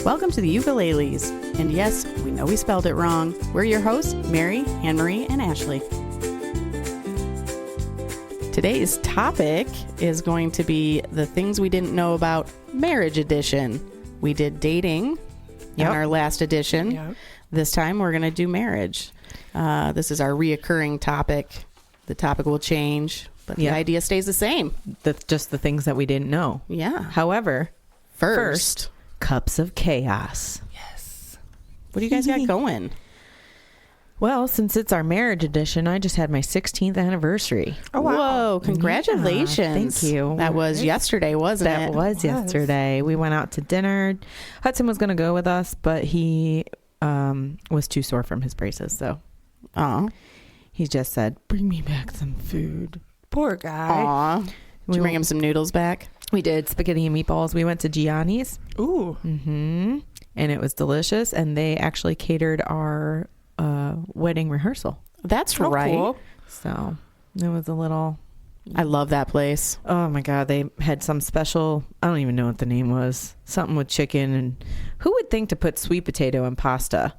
Welcome to the Ukeleles. And yes, we know we spelled it wrong. We're your hosts, Mary, Anne-Marie, and Ashley. Today's topic is going to be the things we didn't know about marriage edition. We did dating in our last edition. Yep. This time we're going to do marriage. This is our reoccurring topic. The topic will change, but the idea stays the same. Just the things that we didn't know. Yeah. However, first cups of chaos. Yes. What do you guys got going? Well, since it's our marriage edition, I just had my 16th anniversary. Oh, wow. Whoa, congratulations. Yeah, thank you. That was yesterday, wasn't it? That was yesterday. We went out to dinner. Hudson was going to go with us, but he was too sore from his braces, so he just said, bring me back some food. Poor guy. Aw. Did you bring him some noodles back? We did spaghetti and meatballs. We went to Gianni's. Ooh. Mm-hmm. And it was delicious, and they actually catered our wedding rehearsal. That's right. Cool. So it was a little... I love that place. Oh my God. They had some special, I don't even know what the name was. Something with chicken. And who would think to put sweet potato and pasta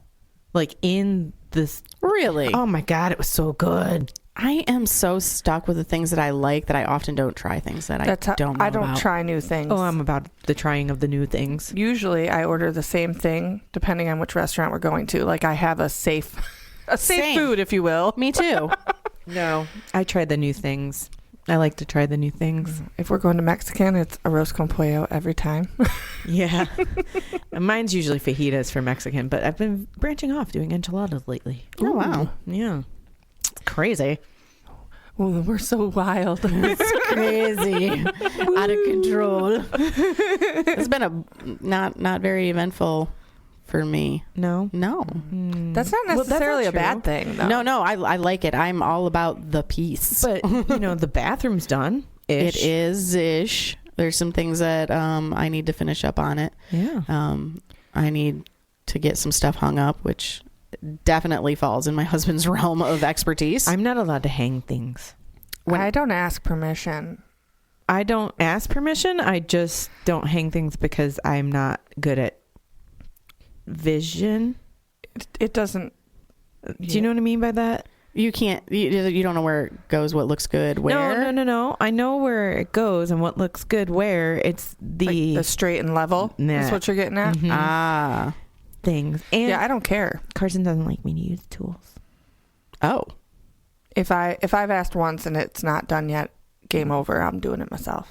like in this? Really? Oh my God. It was so good. I am so stuck with the things that I like that I often don't try things that I don't know I don't about. try new things. Oh, I'm about the trying of the new things. Usually I order the same thing depending on which restaurant we're going to. Like I have a safe food, if you will. Me too. No, I tried the new things. I like to try the new things. If we're going to Mexican, it's arroz con pollo every time. Yeah. Mine's usually fajitas for Mexican, but I've been branching off doing enchiladas lately. Oh, wow. Yeah. Crazy. Oh, we're so wild. It's crazy. Out of control. It's been a not very eventful for me. No. That's not necessarily a bad thing, though. No, I like it. I'm all about the peace. But, the bathroom's done. It is ish. There's some things that I need to finish up on it. Yeah. I need to get some stuff hung up, which definitely falls in my husband's realm of expertise. I'm not allowed to hang things. I don't ask permission. I don't ask permission. I just don't hang things because I'm not good at vision. It doesn't. Do you know what I mean by that? You can't. You don't know where it goes. What looks good where? No. I know where it goes and what looks good where. It's the straight and level. That's what you're getting at. Mm-hmm. Things. And yeah, I don't care. Carson doesn't like me to use tools. Oh. If I've asked once and it's not done yet, game over. I'm doing it myself.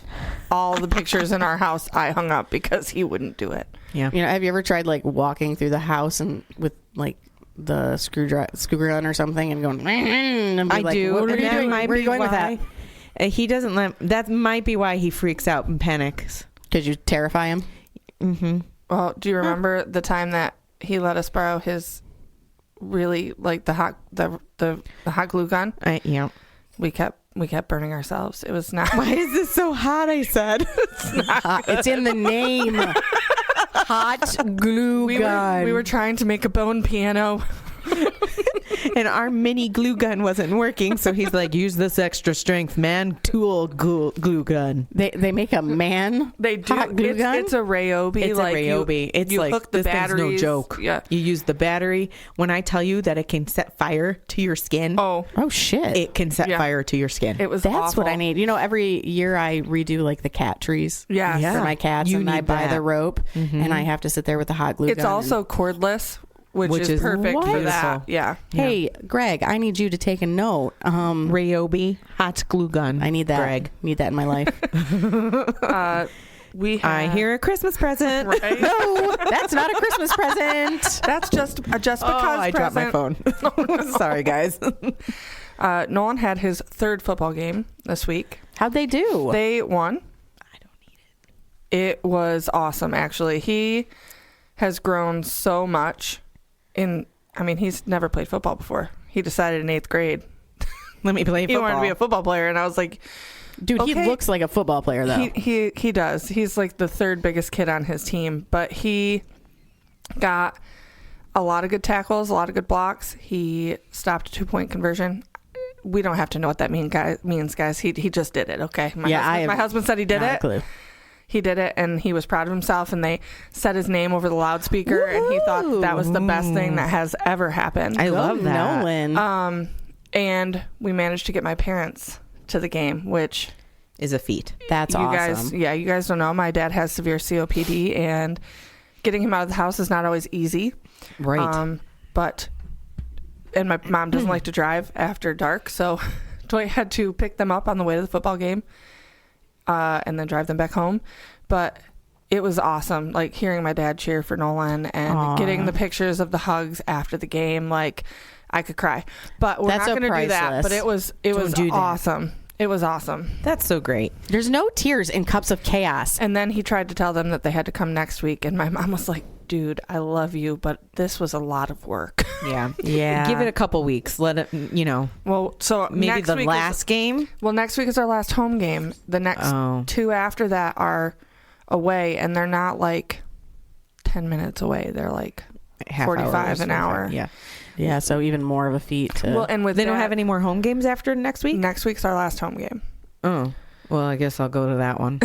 All the pictures in our house I hung up because he wouldn't do it. Yeah. Have you ever tried like walking through the house and with like the screw gun or something and going and I like, do. What are you doing? Where are you going with that? He doesn't let. That might be why he freaks out and panics. Because you terrify him. Mm-hmm. Well, do you remember the time that he let us borrow his really like the hot glue gun? Yeah. We kept burning ourselves. It was not. Why is this so hot? I said it's not hot. It's in the name. Hot glue gun. We were trying to make a bone piano. And our mini glue gun wasn't working, so he's like, use this extra strength man tool glue gun. They make a man they do hot glue gun? It's a Ryobi. It's like a Ryobi. It's you like hook the this batteries. thing's no joke. Yeah. You use the battery. When I tell you that it can set fire to your skin, oh shit, it can set fire to your skin. It was That's awful. what I need. every year I redo like the cat trees. Yeah. For my cats, and I buy the rope, and I have to sit there with the hot glue gun. It's also cordless. Which is perfect for that. Yeah. Hey, Greg, I need you to take a note. Ryobi hot glue gun. I need that. Greg. Need that in my life. I hear a Christmas present. Right? No, that's not a Christmas present. That's just because I dropped my present. phone. Sorry, guys. Nolan had his third football game this week. How'd they do? They won. I don't need it. It was awesome, actually. He has grown so much. He's never played football before. He decided in 8th grade. Let me play football. He wanted to be a football player, and I was like, dude, okay. He looks like a football player, though. He does. He's like the third biggest kid on his team, but he got a lot of good tackles, a lot of good blocks. He stopped a 2-point conversion. We don't have to know what that means, guys. He just did it. Okay. My husband said he did it. Clue. he did it, and he was proud of himself, and they said his name over the loudspeaker. Woo-hoo! And he thought that was the best thing that has ever happened. I love that. Nolan. And we managed to get my parents to the game, which is a feat. That's awesome. You guys don't know, my dad has severe COPD, and getting him out of the house is not always easy. Right. And my mom doesn't like to drive after dark, so Dwight had to pick them up on the way to the football game, and then drive them back home. But it was awesome, like hearing my dad cheer for Nolan and getting the pictures of the hugs after the game. Like, I could cry, but we're not going to do that. But it was awesome. It was awesome. That's so great. There's no tears in Cups of Chaos. And then he tried to tell them that they had to come next week, and my mom was like, dude, I love you, but this was a lot of work. Yeah. Give it a couple weeks. Let it, Well, so maybe next the week last game. Well, next week is our last home game. The next two after that are away, and they're not like 10 minutes away. They're like 45 an hour. Yeah. Yeah, so even more of a feat. They don't have any more home games after next week? Next week's our last home game. Oh. Well, I guess I'll go to that one.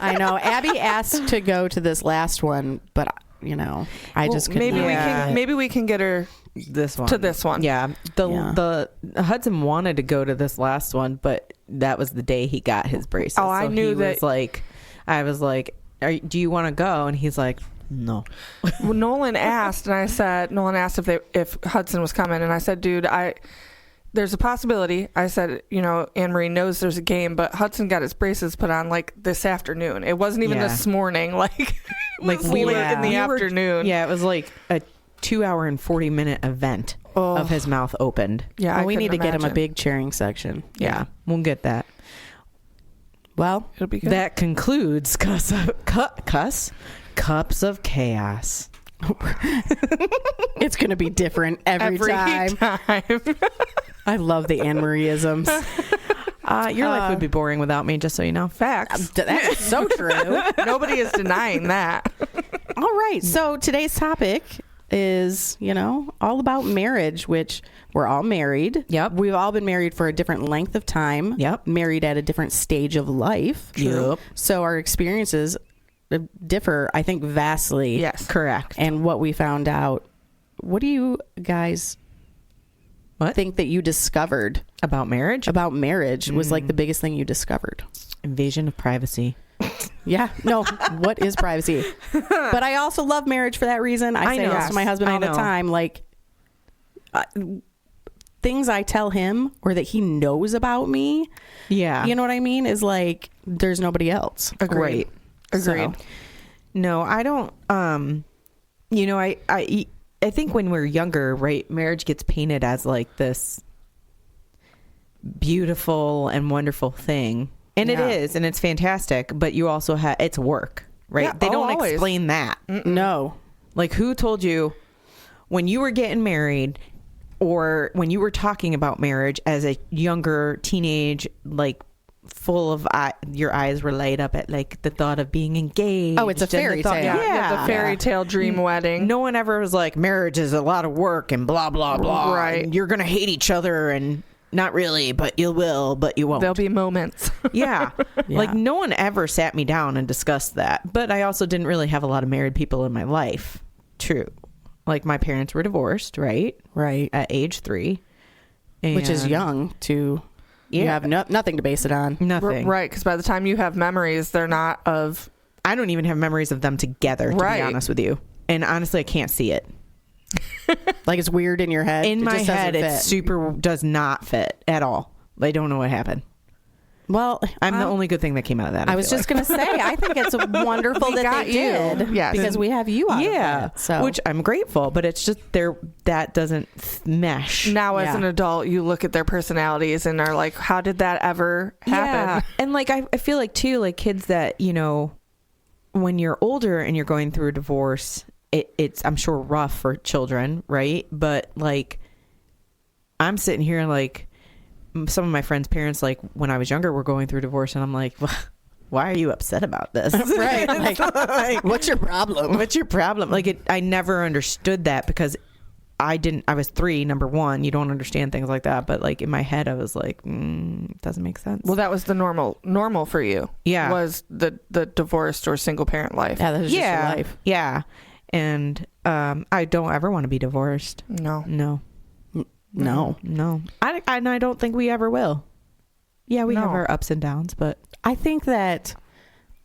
I know. Abby asked to go to this last one, but I just couldn't. Maybe we can get her this one to this one. Yeah. The Hudson wanted to go to this last one, but that was the day he got his braces. Oh, I knew that. I was like, do you want to go? And he's like, no. Well, Nolan asked if Hudson was coming, and I said, dude, there's a possibility. I said, Anne Marie knows there's a game, but Hudson got his braces put on like this afternoon. It wasn't even this morning. Like late in the afternoon. It was like a 2-hour and 40-minute event of his mouth opened. Yeah, we need to get him a big cheering section. Yeah, we'll get that. Well, it'll be good. That concludes Cups of Chaos. It's going to be different every time. I love the Anne Marie-isms. Your life would be boring without me, just so you know. Facts. That's so true. Nobody is denying that. All right. So today's topic is, all about marriage, which we're all married. Yep. We've all been married for a different length of time. Yep. Married at a different stage of life. True. Yep. So our experiences differ, I think, vastly. Yes. Correct. And what we found out. What do you guys think that you discovered about marriage? About marriage was like the biggest thing you discovered. Invasion of privacy. Yeah. No. What is privacy? But I also love marriage for that reason. I say this to my husband all the time. Like, things I tell him or that he knows about me. Yeah. You know what I mean? Is like, there's nobody else. Agreed. So. No, I don't. I think when we're younger, right, marriage gets painted as like this beautiful and wonderful thing. And it is, and it's fantastic, but you also have, it's work, right? Yeah, they don't explain that. No. Like, who told you when you were getting married or when you were talking about marriage as a younger teenage, like, full of your eyes were light up at like the thought of being engaged. Oh, it's a fairy tale. Yeah, the fairy tale dream wedding. No one ever was like, marriage is a lot of work and blah blah blah. Right. And you're gonna hate each other and not really, but you will, but you won't. There'll be moments. Yeah. Like no one ever sat me down and discussed that. But I also didn't really have a lot of married people in my life. True. Like my parents were divorced, right? Right. At age 3. Which is young to... You have nothing to base it on. Nothing. Right, because by the time you have memories, they're not of... I don't even have memories of them together, to be honest with you. And honestly, I can't see it. Like it's weird in your head? In my head, it does not fit at all. I don't know what happened. Well, I'm the only good thing that came out of that. I was just going to say, I think it's wonderful that they did. Yes. Because we have you out of it. So. Which I'm grateful, but it's just that doesn't mesh. Now as an adult, you look at their personalities and are like, how did that ever happen? Yeah. And like, I feel like too, like kids that, when you're older and you're going through a divorce, it's, I'm sure, rough for children, right? But like, I'm sitting here like, some of my friends' parents, like when I was younger, were going through divorce, and I'm like, why are you upset about this? Right. Like, what's your problem? What's your problem? Like, I never understood that because I was 3, number one. You don't understand things like that. But like in my head, I was like, it doesn't make sense. Well, that was the normal for you. Yeah. Was the divorced or single parent life. Yeah, that was just your life. Yeah. And I don't ever want to be divorced. No. I don't think we ever will. Yeah, we have our ups and downs, but I think that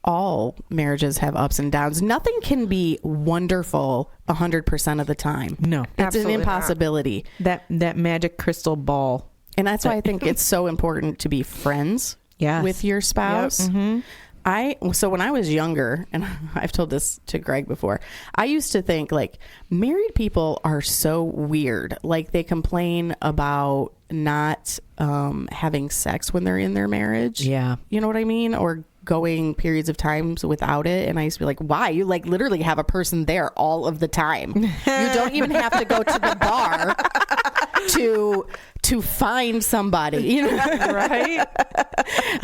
all marriages have ups and downs. Nothing can be wonderful 100% of the time. no. It's Absolutely an impossibility. That magic crystal ball. And that's why I think it's so important to be friends with your spouse. Yep. Mm-hmm. So when I was younger, and I've told this to Greg before, I used to think like married people are so weird. Like they complain about not having sex when they're in their marriage. Yeah. You know what I mean? Or going periods of times without it. And I used to be like, why? You like literally have a person there all of the time. You don't even have to go to the bar to find somebody, you know? Right?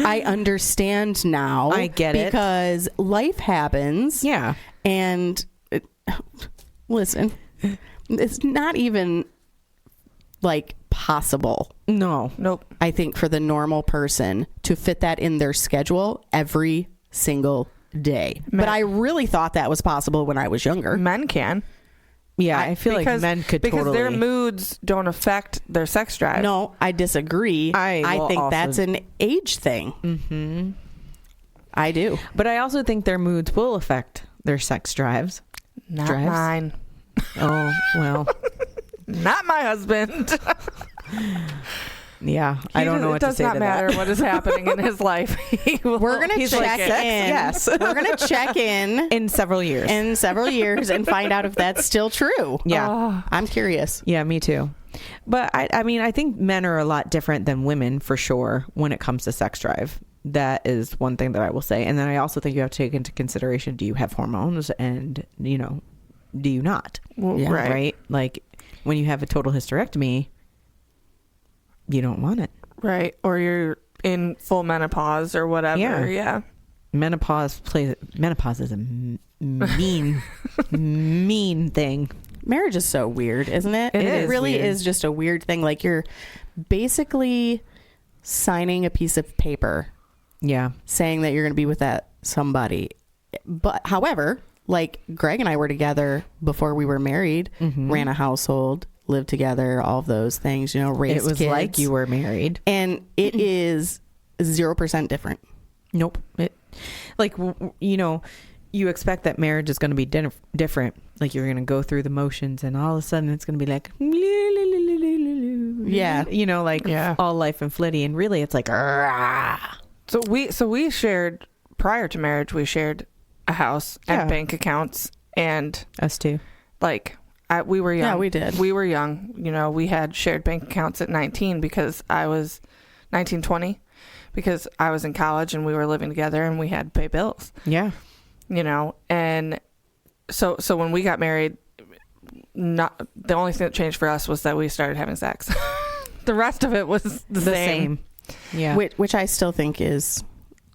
I understand now. I get it. Because life happens. Yeah. And listen, it's not even like possible. No. Nope. I think for the normal person to fit that in their schedule every single day. But I really thought that was possible when I was younger. Men can. Yeah, I feel like men could because totally. their moods don't affect their sex drive. No, I disagree. I think also- that's an age thing. Mm-hmm. I do. But I also think their moods will affect their sex drives. Not mine. Oh, well. Not my husband. Yeah, I don't know what to say to that. It does not matter what is happening in his life. We're going to check in. Yes. We're going to check in several years. And find out if that's still true. Yeah. I'm curious. Yeah, me too. But I mean, I think men are a lot different than women for sure when it comes to sex drive. That is one thing that I will say. And then I also think you have to take into consideration, do you have hormones and, do you not? Well, Yeah. Right? Like when you have a total hysterectomy, you don't want it. Right. Or you're in full menopause or whatever. Yeah. Menopause is a mean, mean thing. Marriage is so weird, isn't it? It really weird. is just a weird thing. Like you're basically signing a piece of paper Yeah. saying that you're going to be with that somebody. But however, like Greg and I were together before we were married, ran a household, lived together, all of those things, raised It was kids. like you were married. And it is 0% different. Nope. You expect that marriage is going to be different. Like you're going to go through the motions and all of a sudden it's going to be like, yeah. all life and flitty. And really it's like, rah. So we shared, prior to marriage, we shared a house and bank accounts, and Us too. we were young. Yeah, we did. We were young. We had shared bank accounts at 19 because I was 19, 20, because I was in college and we were living together and we had to pay bills. Yeah. And so when we got married, not the only thing that changed for us was that we started having sex. The rest of it was the same. Yeah. Which I still think is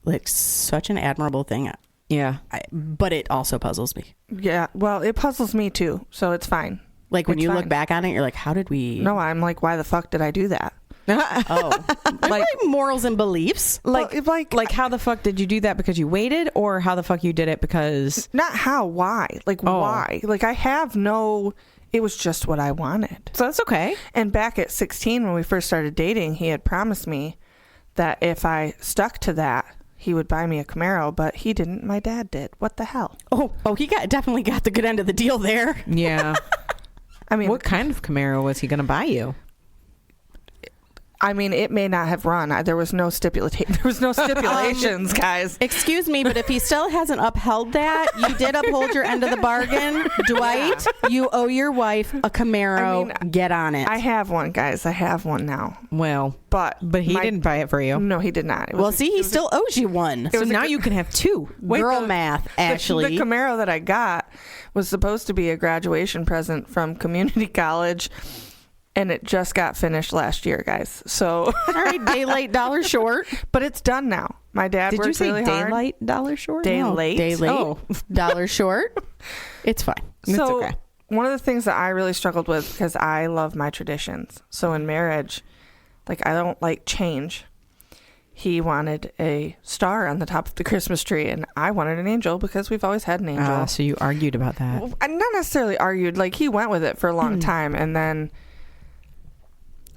like such an admirable thing. Yeah. But it also puzzles me. Yeah. Well, it puzzles me too. So it's fine. Like when It's you fine. look back on it, you're like, how did we? No, I'm like, why the fuck did I do that? Oh, like morals and beliefs. Like how the fuck did you do that? Because you waited, or how the fuck you did it because Not how, why? Why? Like it was just what I wanted. so that's okay. And back at 16, when we first started dating, he had promised me that if I stuck to that, he would buy me a Camaro, but he didn't. My dad did. What the hell? Oh, he definitely got the good end of the deal there. Yeah. I mean, What kind of Camaro was he going to buy you? it may not have run. There was no stipulations, guys. Excuse me, but if he still hasn't upheld that, you did uphold your end of the bargain. Dwight, you owe your wife a Camaro. Get on it. I have one, guys. I have one now. Well, But he didn't buy it for you. No, he did not. He still owes you one. So now you can have two. Girl math, Ashley. The Camaro that I got was supposed to be a graduation present from community college, and it just got finished last year, guys. So, all right, day late, dollar short. but it's done now. My dad Did worked you say really hard. daylight dollar short? Day No, late. Day late, Oh. dollar short. It's fine. It's So okay. one of the things that I really struggled with, because I love my traditions. So in marriage, like, I don't like change. He wanted a star on the top of the Christmas tree, and I wanted an angel because we've always had an angel. So you argued about that. Well, I not necessarily argued. Like, he went with it for a long time, and then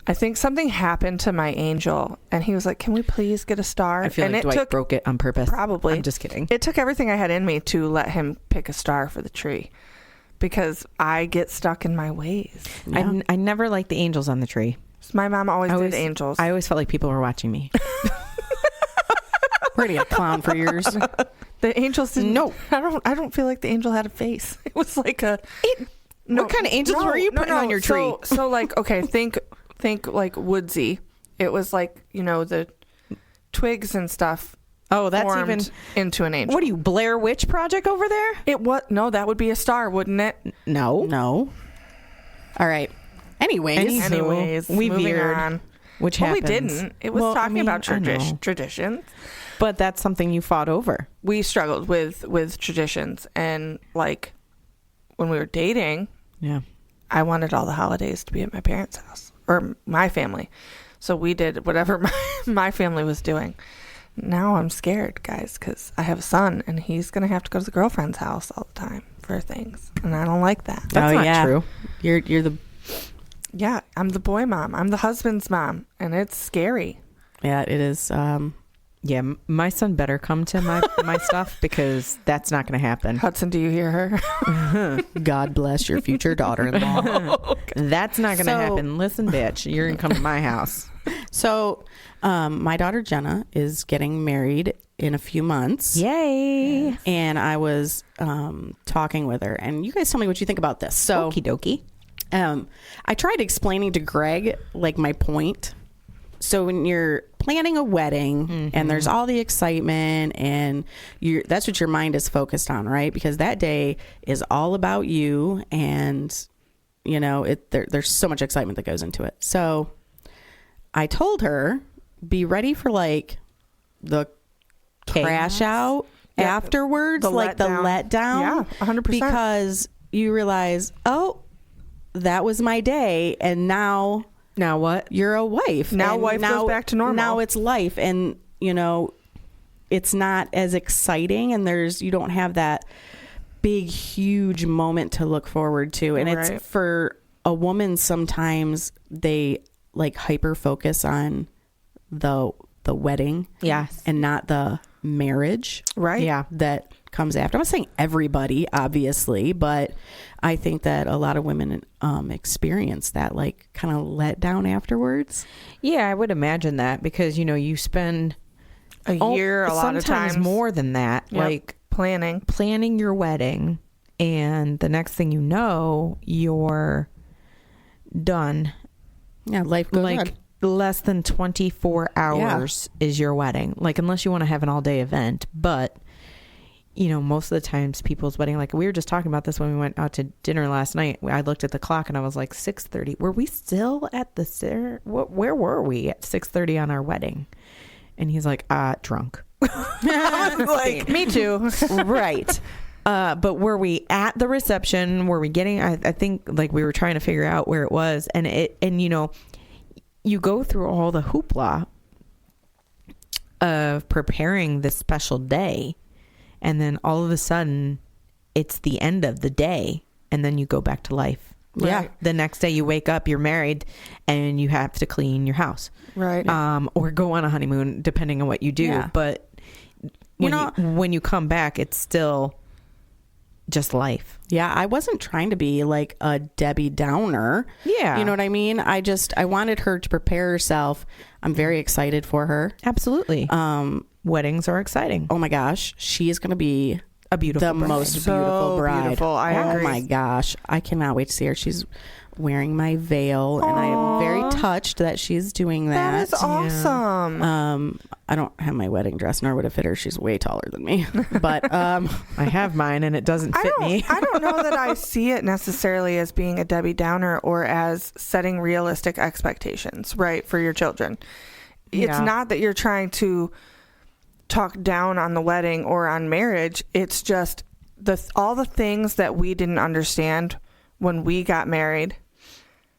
I think something happened to my angel, and he was like, "Can we please get a star?" I feel and like Dwight broke it on purpose. Probably. I'm just kidding. It took everything I had in me to let him pick a star for the tree, because I get stuck in my ways. Yeah. I never liked the angels on the tree. My mom always did angels. I always felt like people were watching me. We're gonna get a clown for yours. The angels didn't. No, I don't feel like the angel had a face. It was like a. What kind of angels were you putting on your tree? So like, okay, think like woodsy. It was like, the twigs and stuff. Oh, that's formed even into an angel. What are you, Blair Witch Project over there? No, that would be a star, wouldn't it? No. All right. Anyways, we moving veered. on. Which well, happens. we didn't. It was talking about traditions. But that's something you fought over. We struggled with traditions, and like when we were dating, I wanted all the holidays to be at my parents' house or my family. So we did whatever my family was doing. Now I'm scared, guys, because I have a son, and he's going to have to go to the girlfriend's house all the time for things, and I don't like that. That's not true. You're the... Yeah, I'm the boy mom. I'm the husband's mom, and it's scary. Yeah, it is. Yeah, my son better come to my stuff, because that's not going to happen. Hudson, do you hear her? God bless your future daughter-in-law. That's not going to happen. Listen, bitch, you're going to come to my house. So, my daughter Jenna is getting married in a few months. Yay! And I was talking with her, and you guys tell me what you think about this. So, okie dokie. I tried explaining to Greg, like, my point. So when you're planning a wedding and there's all the excitement, and that's what your mind is focused on, right? Because that day is all about you, and there's so much excitement that goes into it. So I told her, be ready for like the crash out afterwards, the like letdown. the letdown. Yeah, 100%. Because you realize, oh, that was my day, and now what? You're a wife. Now life goes back to normal. Now it's life, and it's not as exciting, and you don't have that big, huge moment to look forward to. And right. It's for a woman, sometimes they like hyper focus on the wedding, yes, and not the marriage, right? Yeah, that comes after. I'm not saying everybody, obviously, but I think that a lot of women experience that, like, kind of let down afterwards. Yeah, I would imagine that, because you spend a year, a lot of times more than that, like planning your wedding, and the next thing you know, you're done. Yeah, life goes on. Less than 24 hours is your wedding, like, unless you want to have an all-day event. But most of the times people's wedding, like we were just talking about this when we went out to dinner last night, I looked at the clock and I was like, 6:30. Were we still at the where were we at 6:30 on our wedding? And he's like, drunk. Like, me too. Right. But were we at the reception? Were we getting, I think, like, we were trying to figure out where it was, and you go through all the hoopla of preparing this special day, and then all of a sudden it's the end of the day, and then you go back to life. Right. Yeah. The next day you wake up, you're married, and you have to clean your house. Right. Or go on a honeymoon, depending on what you do. Yeah. But when you come back, it's still just life. Yeah, I wasn't trying to be like a Debbie Downer. Yeah. You know what I mean? I wanted her to prepare herself. I'm very excited for her. Absolutely. Weddings are exciting. Oh my gosh, she is going to be a beautiful bride. Most beautiful bride. Beautiful. I agree. Oh my gosh, I cannot wait to see her. She's wearing my veil, and I am very touched that she's doing that. That is awesome. Yeah. I don't have my wedding dress, nor would it fit her. She's way taller than me. But I have mine, and it doesn't fit me. I don't know that I see it necessarily as being a Debbie Downer or as setting realistic expectations, right, for your children. It's not that you're trying to talk down on the wedding or on marriage. It's just all the things that we didn't understand when we got married.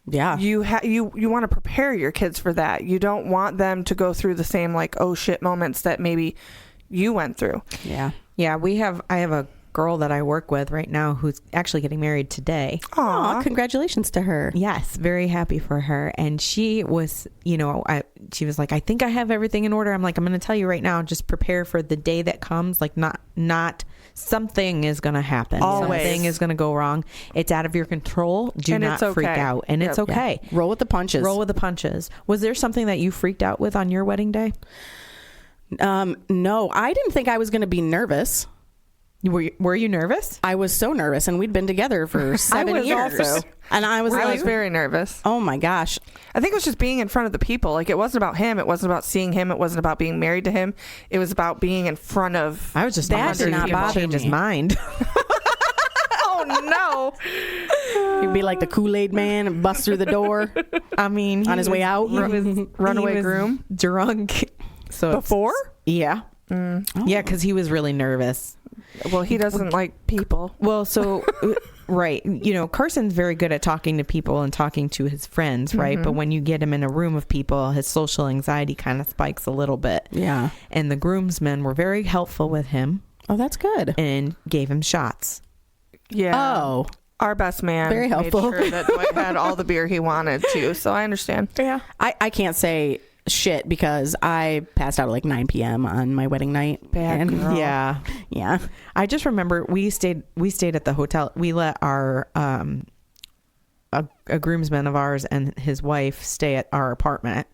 Yeah. You want to prepare your kids for that. You don't want them to go through the same like, oh shit moments that maybe you went through. Yeah. Yeah, I have a girl that I work with right now who's actually getting married today. Aw, congratulations to her. Yes, very happy for her. And she was, she was like, I think I have everything in order. I'm like, I'm going to tell you right now, just prepare for the day that comes. Like not something is going to happen. Always. Something is going to go wrong. It's out of your control. Do And not it's okay. freak out. And it's okay. Yeah. Roll with the punches. Roll with the punches. Was there something that you freaked out with on your wedding day? No, I didn't think I was going to be nervous. Were you nervous? I was so nervous, and we'd been together for 7 years. Also. And I was very nervous. Oh my gosh. I think it was just being in front of the people. Like, it wasn't about him. It wasn't about seeing him. It wasn't about being married to him. It was about being in front of. I was just that did not bother change his me. mind. Oh no! He'd be like the Kool-Aid man and bust through the door. I mean, on his way out. He was Runaway groom. drunk. So Before? Yeah. Oh. Yeah, because he was really nervous. Well, he doesn't like people. Well, so right, Carson's very good at talking to people and talking to his friends, right? But when you get him in a room of people, his social anxiety kind of spikes a little bit. Yeah. And the groomsmen were very helpful with him Oh, that's good. and gave him shots. Yeah. Oh. Our best man. Very helpful. Made sure that Dwight had all the beer he wanted to. So I understand. Yeah. I can't say shit because I passed out at like 9 p.m. on my wedding night. Bad girl. Yeah. Yeah. I just remember we stayed at the hotel. We let our a groomsman of ours and his wife stay at our apartment,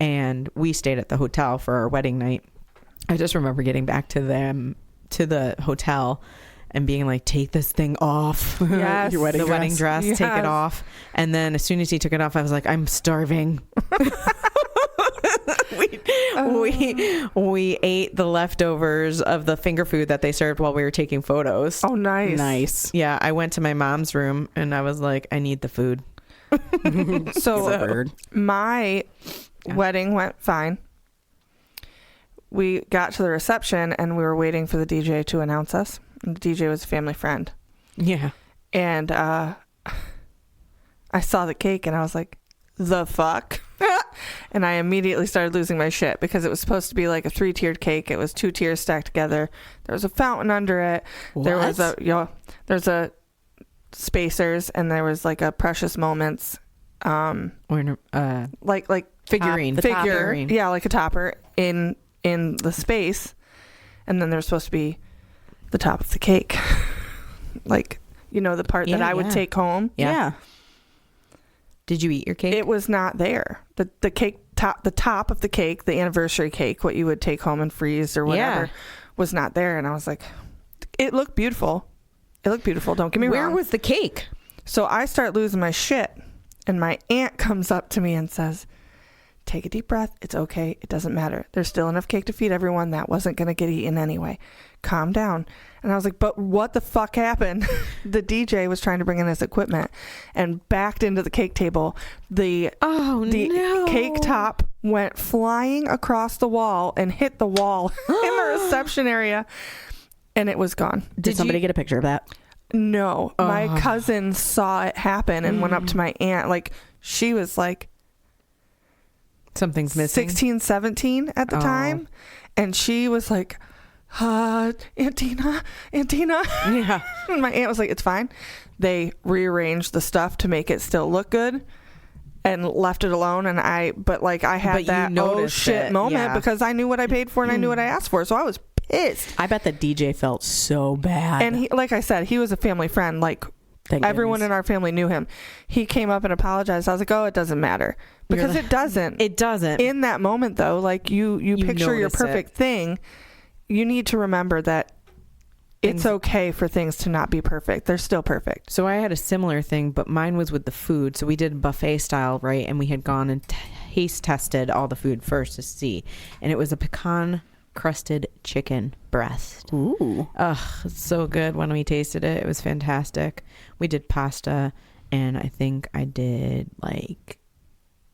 and we stayed at the hotel for our wedding night. I just remember getting back to the hotel and being like, take this thing off. Yes. Your wedding wedding dress, Yes. take it off. And then as soon as he took it off, I was like, I'm starving. We ate the leftovers of the finger food that they served while we were taking photos. Oh, nice. Nice. Yeah, I went to my mom's room and I was like, I need the food. So my wedding went fine. We got to the reception and we were waiting for the DJ to announce us. And the DJ was a family friend. Yeah. And I saw the cake and I was like, the fuck? And I immediately started losing my shit because it was supposed to be like a 3-tiered cake. It was 2 tiers stacked together. There was a fountain under it. What? There was there's a spacers, and there was like a precious moments Or like figurine. The top figure, figurine. yeah, like a topper in the space, and then there's supposed to be the top of the cake, like the part that I would take home. Yeah. Did you eat your cake? It was not there. The cake top, the top of the cake, the anniversary cake, what you would take home and freeze or whatever, was not there. And I was like, it looked beautiful. Don't get me wrong. Where was the cake? So I start losing my shit, and my aunt comes up to me and says, take a deep breath. It's okay. It doesn't matter. There's still enough cake to feed everyone. That wasn't going to get eaten anyway. Calm down. And I was like, but what the fuck happened? The DJ was trying to bring in his equipment and backed into the cake table. The cake top went flying across the wall and hit the wall in the reception area, and it was gone. Did somebody get a picture of that? No. My cousin saw it happen and went up to my aunt. Like, she was like Something's missing. 16, 17 at the time. And she was like, Auntina. Yeah. And my aunt was like, it's fine. They rearranged the stuff to make it still look good and left it alone. And I had that oh shit moment because I knew what I paid for and I knew what I asked for. So I was pissed. I bet the DJ felt so bad. And he, like I said, he was a family friend. Like, Thank everyone goodness. in our family knew him. He came up and apologized. I was like, oh, it doesn't matter. Because it doesn't. It doesn't. In that moment, though, like you picture your notice perfect thing. You need to remember that it's okay for things to not be perfect. They're still perfect. So I had a similar thing, but mine was with the food. So we did buffet style, right? And we had gone and taste tested all the food first to see. And it was a pecan crusted chicken breast. Ooh. Ugh, it's so good when we tasted it. It was fantastic. We did pasta, and I think I did like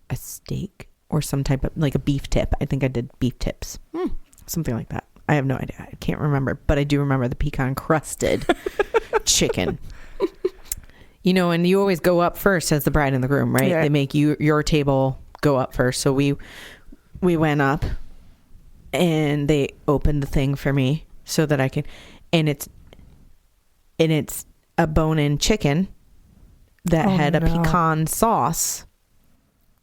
a steak or some type of like a beef tip. I think I did beef tips. Something like that. I have no idea. I can't remember, but I do remember the pecan crusted chicken. You know, and you always go up first as the bride and the groom, right? Yeah. They make your table go up first. So we went up and they opened the thing for me so that I can, and it's a bone-in chicken that had a pecan sauce.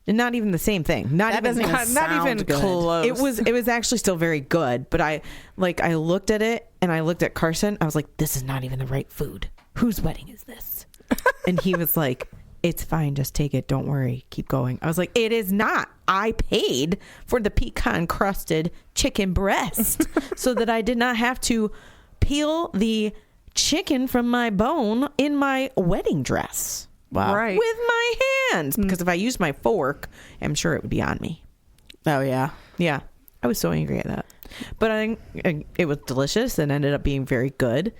And not even the same thing. Not even close. It was actually still very good, but I looked at it and I looked at Carson. I was like, this is not even the right food. Whose wedding is this? And he was like, it's fine, just take it, don't worry, keep going. I was like, it is not. I paid for the pecan crusted chicken breast so that I did not have to peel the chicken from my bone in my wedding dress. Wow. Right. With my hands, because if I used my fork, I'm sure it would be on me. Oh yeah. Yeah, I was so angry at that, but I think it was delicious and ended up being very good,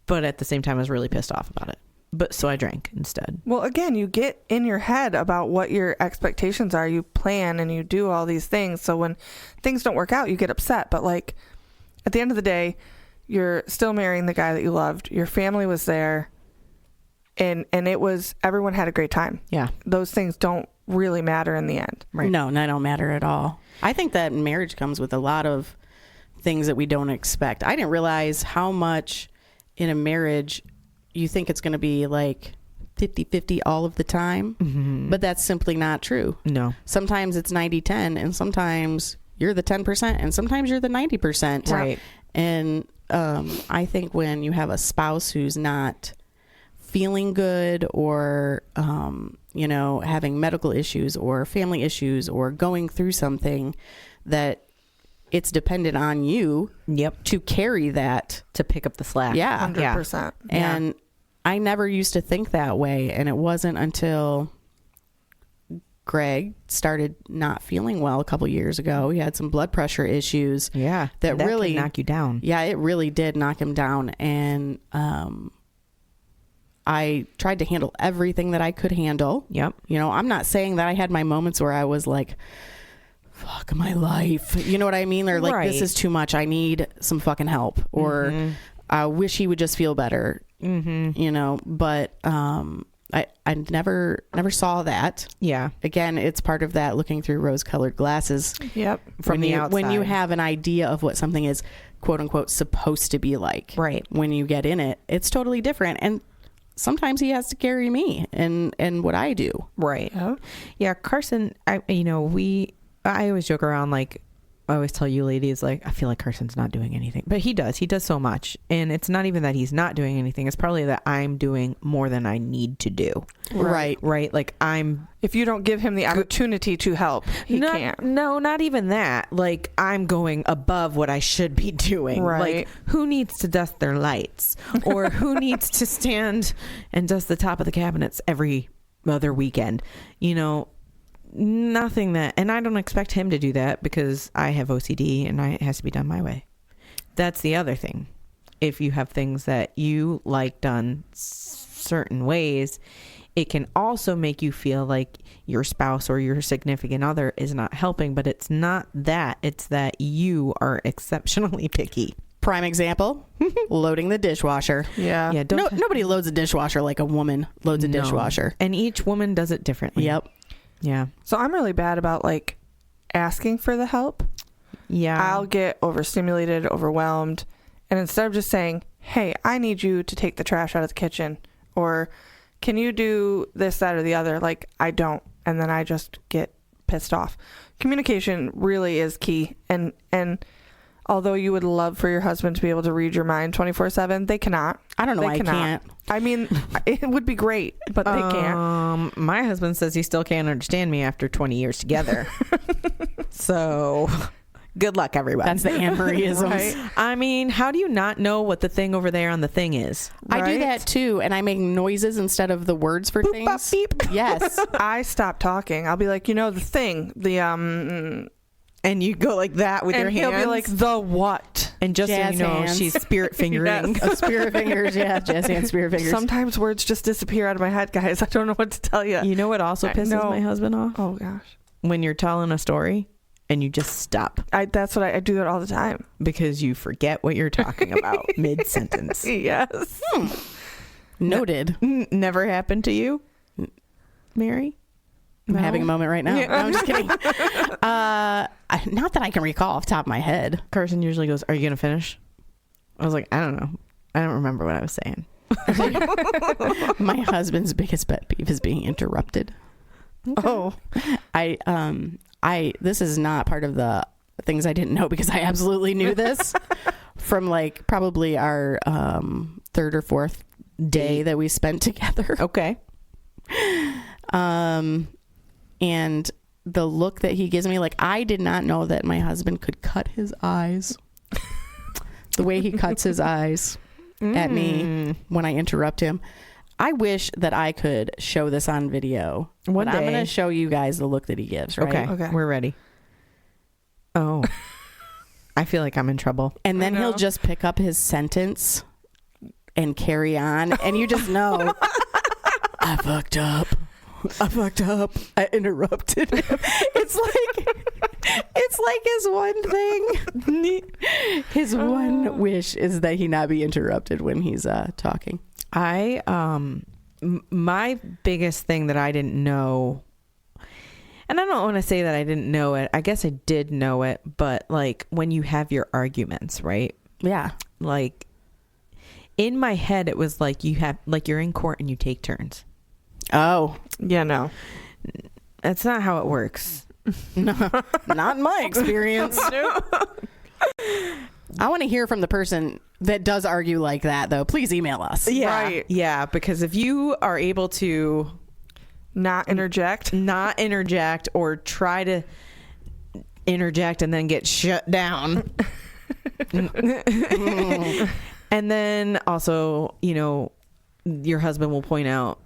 but at the same time I was really pissed off about it. But so I drank instead. Well, again, you get in your head about what your expectations are. You plan and you do all these things. So when things don't work out, you get upset. But like at the end of the day, you're still marrying the guy that you loved. Your family was there, and it was, everyone had a great time. Yeah. Those things don't really matter in the end. Right. No, they don't matter at all. I think that marriage comes with a lot of things that we don't expect. I didn't realize how much in a marriage you think it's going to be like 50-50 all of the time, but that's simply not true. No. Sometimes it's 90-10, and sometimes you're the 10%, and sometimes you're the 90%. Right. And I think when you have a spouse who's not feeling good, or having medical issues or family issues or going through something, that it's dependent on you to carry that, to pick up the slack. Yeah. 100%. And I never used to think that way, and it wasn't until Greg started not feeling well a couple years ago. He had some blood pressure issues. Yeah. That really can knock you down. Yeah, it really did knock him down. And I tried to handle everything that I could handle. Yep. I'm not saying that I had my moments where I was like, fuck my life. You know what I mean? Or like, this is too much. I need some fucking help. Or I wish he would just feel better. But I never saw that. Yeah. Again, it's part of that looking through rose-colored glasses. Yep. From the outside. When you have an idea of what something is, quote unquote, supposed to be like. Right. When you get in it, it's totally different. And sometimes he has to carry me and what I do. Right. Yeah. Carson, I always joke around, like, I always tell you ladies, like, I feel like Carson's not doing anything, but he does so much. And it's not even that he's not doing anything. It's probably that I'm doing more than I need to do. Right. Like, if you don't give him the opportunity to help, he can't. No, not even that. Like, I'm going above what I should be doing. Right. Like, who needs to dust their lights, or who needs to stand and dust the top of the cabinets every other weekend? Nothing that, and I don't expect him to do that because I have OCD and it has to be done my way. That's the other thing. If you have things that you like done certain ways, it can also make you feel like your spouse or your significant other is not helping, but it's not that. It's that you are exceptionally picky. Prime example, loading the dishwasher. Yeah. Nobody loads a dishwasher like a woman loads a dishwasher. And each woman does it differently. Yep. Yeah. So I'm really bad about like asking for the help. Yeah. I'll get overstimulated, overwhelmed. And instead of just saying, hey, I need you to take the trash out of the kitchen, or can you do this, that, or the other? Like, I don't. And then I just get pissed off. Communication really is key. And although you would love for your husband to be able to read your mind 24/7, they cannot. I don't know why I can't. I mean, it would be great, but they can't. My husband says he still can't understand me after 20 years together. So good luck, everyone. That's the Anne-Marie-isms. Right? I mean, how do you not know what the thing over there on the thing is? Right? I do that too, and I make noises instead of the words for Boop, things. bop, beep. Yes. I stop talking. I'll be like, the thing, and you go like that with your hands. And he'll be like, the what? And just jazz so you know, hands. she's spirit fingering. Yes. Spirit fingers, yeah. Jazz hands, spirit fingers. Sometimes words just disappear out of my head, guys. I don't know what to tell you. You know what also pisses my husband off? Oh, gosh. When you're telling a story and you just stop. That's what I do that all the time. Because you forget what you're talking about mid-sentence. Yes. Noted. Never happened to you, Mary? I'm No? having a moment right now. Yeah. No, I'm just kidding. Not that I can recall off the top of my head. Carson usually goes, "Are you going to finish?" I was like, I don't know. I don't remember what I was saying. My husband's biggest pet peeve is being interrupted. Okay. Oh, this is not part of the things I didn't know because I absolutely knew this from like probably our third or fourth day that we spent together. Okay. And the look that he gives me, like, I did not know that my husband could cut his eyes. The way he cuts his eyes at me when I interrupt him. I wish that I could show this on video. One but day. I'm going to show you guys the look that he gives, right? Okay. We're ready. Oh. I feel like I'm in trouble. And then he'll just pick up his sentence and carry on. And you just know, I fucked up. I interrupted him. It's like his one thing. His one wish is that he not be interrupted when he's talking. My biggest thing that I didn't know, and I don't want to say that I didn't know it. I guess I did know it, but like when you have your arguments, right? Yeah. Like in my head, it was like you're in court and you take turns. Oh, Yeah, no. That's not how it works. no, not in my experience. I want to hear from the person that does argue like that, though. Please email us. Yeah. Right. Yeah. Because if you are able to Not interject. or try to interject and then get shut down. And then also, your husband will point out,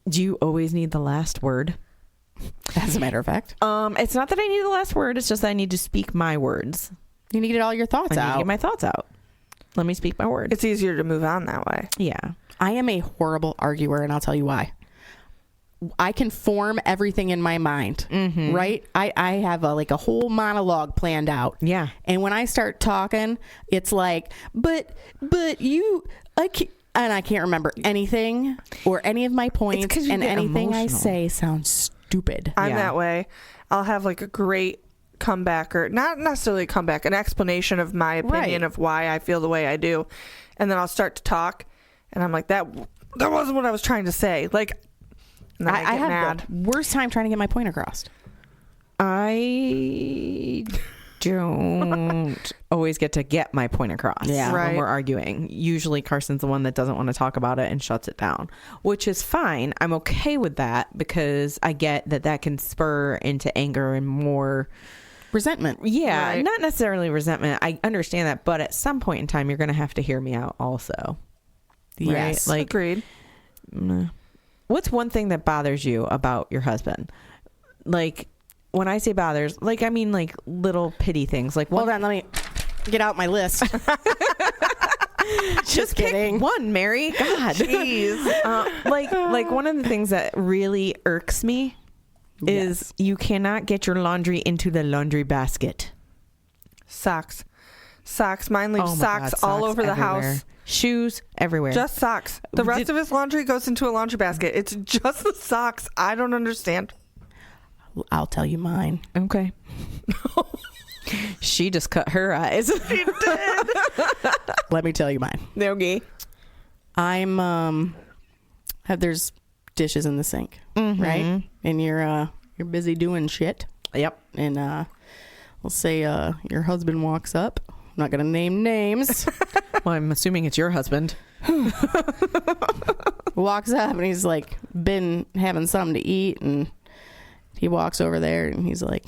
do you always need the last word? As a matter of fact, It's not that I need the last word. It's just that I need to speak my words. you needed all your thoughts I need to out. get my thoughts out. Let me speak my words. It's easier to move on that way. Yeah. I am a horrible arguer, and I'll tell you why. I can form everything in my mind, right? I have a whole monologue planned out. Yeah. And when I start talking, it's like, but you, and I can't remember anything or any of my points, 'cause you and get anything I emotional. say sounds stupid. I'm Yeah. that way. I'll have like a great comeback, or not necessarily a comeback, an explanation of my opinion Right. of why I feel the way I do. And then I'll start to talk and I'm like, that wasn't what I was trying to say. Like, and then I get have mad. the worst time trying to get my point across. I don't always get to get my point across Yeah. when Right. we're arguing. Usually Carson's the one that doesn't want to talk about it and shuts it down, which is fine. I'm okay with that because I get that can spur into anger and more Resentment. Yeah, Right. not necessarily resentment. I understand that, but at some point in time, you're going to have to hear me out also. Yes. Right? Like, Agreed. what's one thing that bothers you about your husband? Like, when I say bothers, like, I mean, like, little pity things. Like, Hold on, let me get out my list. Just kidding. Pick one, Mary. God. Jeez. Like one of the things that really irks me is you cannot get your laundry into the laundry basket. Socks. Mine leaves Oh my socks God, all socks over the everywhere. house. Shoes everywhere. Just socks. The rest of his laundry goes into a laundry basket. It's just the socks. I don't understand. I'll tell you mine. Okay. She just cut her eyes. She did. Let me tell you mine. Okay. I'm there's dishes in the sink, right? And you're busy doing shit. Yep. And we'll say your husband walks up. I'm not gonna name names. Well, I'm assuming it's your husband. Walks up and he's like been having something to eat, and he walks over there and he's like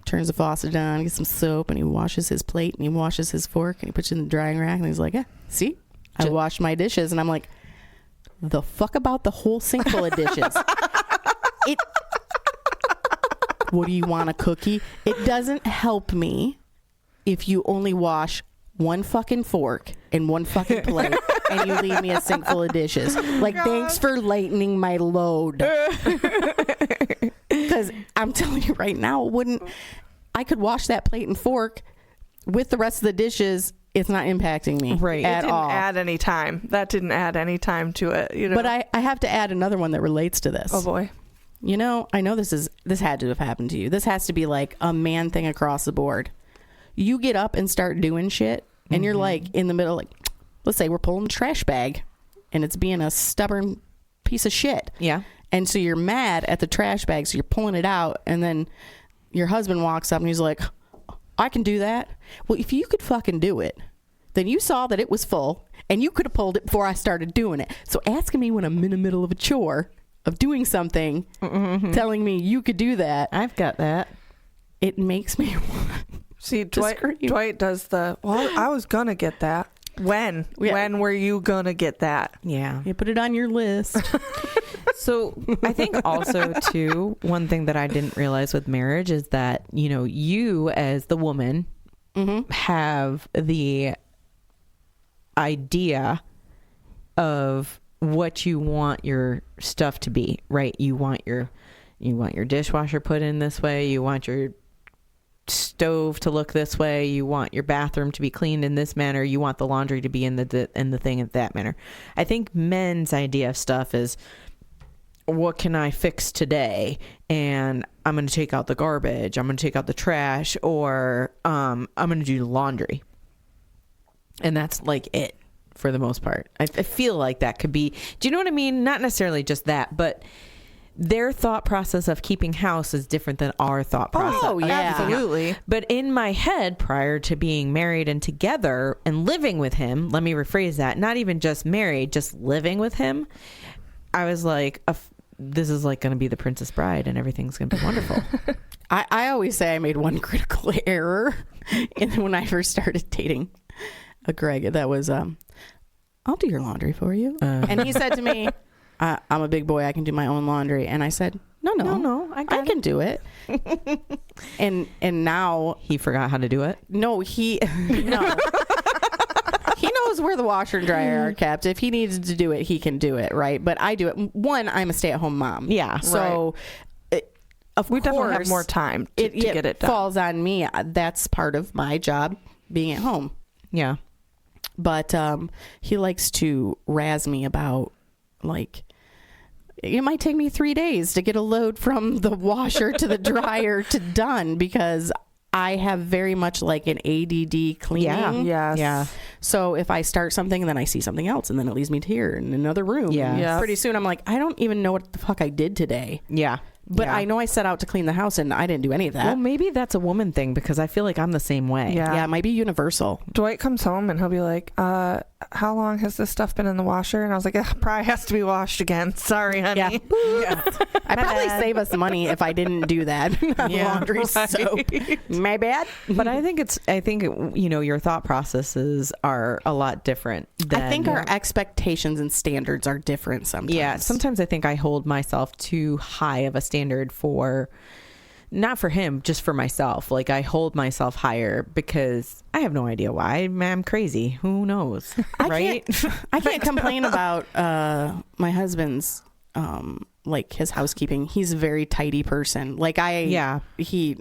turns the faucet on, gets some soap, and he washes his plate and he washes his fork and he puts it in the drying rack, and he's like, yeah, see, I washed my dishes. And I'm like, the fuck about the whole sink full of dishes? What do you want, a cookie? It doesn't help me if you only wash one fucking fork and one fucking plate and you leave me a sink full of dishes. Like, thanks for lightening my load. Because I'm telling you right now, I could wash that plate and fork with the rest of the dishes it's not impacting me Right. at It didn't all. add any time. That didn't add any time to it. You know. But I have to add another one that relates to this. Oh boy. You know, I know this had to have happened to you. This has to be like a man thing across the board. You get up and start doing shit, and you're like in the middle, like, let's say we're pulling a trash bag, and it's being a stubborn piece of shit. Yeah. And so you're mad at the trash bag, so you're pulling it out, and then your husband walks up and he's like, I can do that. Well, if you could fucking do it, then you saw that it was full, and you could have pulled it before I started doing it. So asking me when I'm in the middle of a chore, of doing something, telling me you could do that, I've got that. it makes me See, scream. Dwight does the, well, I was going to get that. When? Yeah. When were you going to get that? Yeah. You put it on your list. So I think also too, one thing that I didn't realize with marriage is that, you know, you as the woman have the idea of what you want your stuff to be, right? You want your dishwasher put in this way. You want your stove to look this way. You want your bathroom to be cleaned in this manner. You want the laundry to be in the thing in that manner. I think men's idea of stuff is, what can I fix today? And I'm going to take out the garbage. I'm going to take out the trash, or I'm going to do the laundry. And that's like it for the most part. I feel like that could be, do you know what I mean? Not necessarily just that, but their thought process of keeping house is different than our thought process. Oh, yeah. Absolutely. But in my head, prior to being married and together and living with him, let me rephrase that, not even just married, just living with him, I was like, this is like going to be the Princess Bride and everything's going to be wonderful. I always say I made one critical error when I first started dating a Greg. That was, I'll do your laundry for you. And he said to me, I'm a big boy. I can do my own laundry. And I said, no, I can do it. and now He forgot how to do it. no. He knows where the washer and dryer are kept. If he needs to do it, he can do it, right? But I do it. One, I'm a stay-at-home mom. Yeah. So, of We course, definitely have more time to get it done. falls on me. That's part of my job, being at home. Yeah. But he likes to razz me about, like, it might take me 3 days to get a load from the washer to the dryer to done, because I have very much like an ADD cleaning. Yes. Yeah. So if I start something and then I see something else and then it leads me to here in another room. Yeah. Yes. Pretty soon I'm like, I don't even know what the fuck I did today. Yeah. But Yeah. I know I set out to clean the house and I didn't do any of that. Well, maybe that's a woman thing, because I feel like I'm the same way. Yeah. Yeah, it might be universal. Dwight comes home and he'll be like, how long has this stuff been in the washer? And I was like, probably has to be washed again. Sorry, honey. Yeah. I'd probably save us money if I didn't do that. Laundry right. soap. My bad. But I think you know, your thought processes are a lot different than, I think our expectations and standards are different sometimes. yeah, sometimes I think I hold myself too high of a standard for, not for him, just for myself. Like, I hold myself higher because I have no idea why. I'm crazy. Who knows? Right? I can't complain about my husband's like his housekeeping. He's a very tidy person. Like he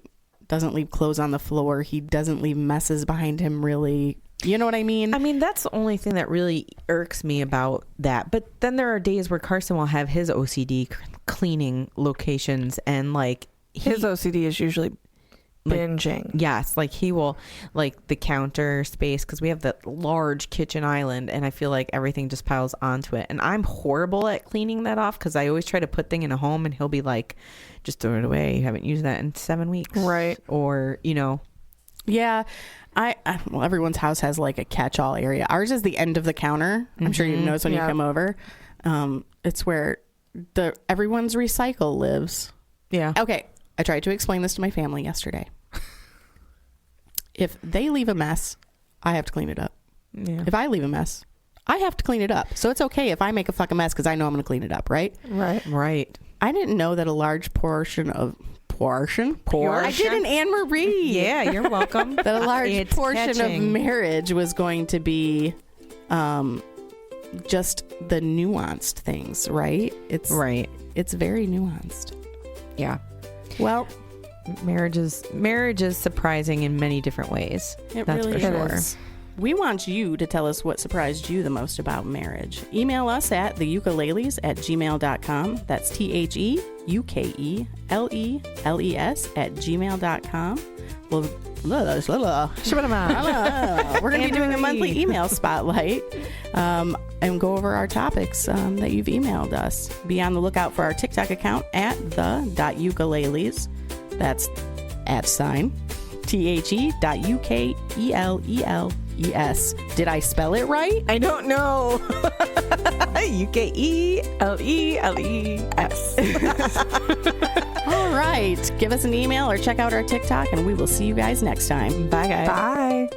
doesn't leave clothes on the floor. He doesn't leave messes behind him, really. You know what I mean? I mean, that's the only thing that really irks me about that. But then there are days where Carson will have his OCD cleaning locations, and like His OCD is usually binging. yes, like he will, like the counter space, because we have that large kitchen island, and I feel like everything just piles onto it. And I'm horrible at cleaning that off, because I always try to put thing in a home, and he'll be like, just throw it away. You haven't used that in 7 weeks. Right. Or, you know. Yeah. Well, everyone's house has like a catch-all area. Ours is the end of the counter. I'm sure you notice when you come over. It's where everyone's recycle lives. Yeah. Okay. I tried to explain this to my family yesterday. If they leave a mess, I have to clean it up. Yeah. If I leave a mess, I have to clean it up. So it's okay if I make a fucking mess, because I know I'm going to clean it up, right? Right. I didn't know that a large portion. I did an Anne Marie. Yeah, you're welcome. That a large It's portion catching. of marriage was going to be just the nuanced things, right? It's very nuanced. Yeah. Well, Marriage is surprising in many different ways. it That's really for sure. is. We want you to tell us what surprised you the most about marriage. Email us at theukeleles@gmail.com. That's THEUKELELES@gmail.com. We're going to be doing a monthly email spotlight and go over our topics that you've emailed us. Be on the lookout for our TikTok account at the.ukeleles. That's @ THE.UKELELES. Did I spell it right? I don't know. UKELELES. All right. Give us an email or check out our TikTok, and we will see you guys next time. Bye, guys. Bye.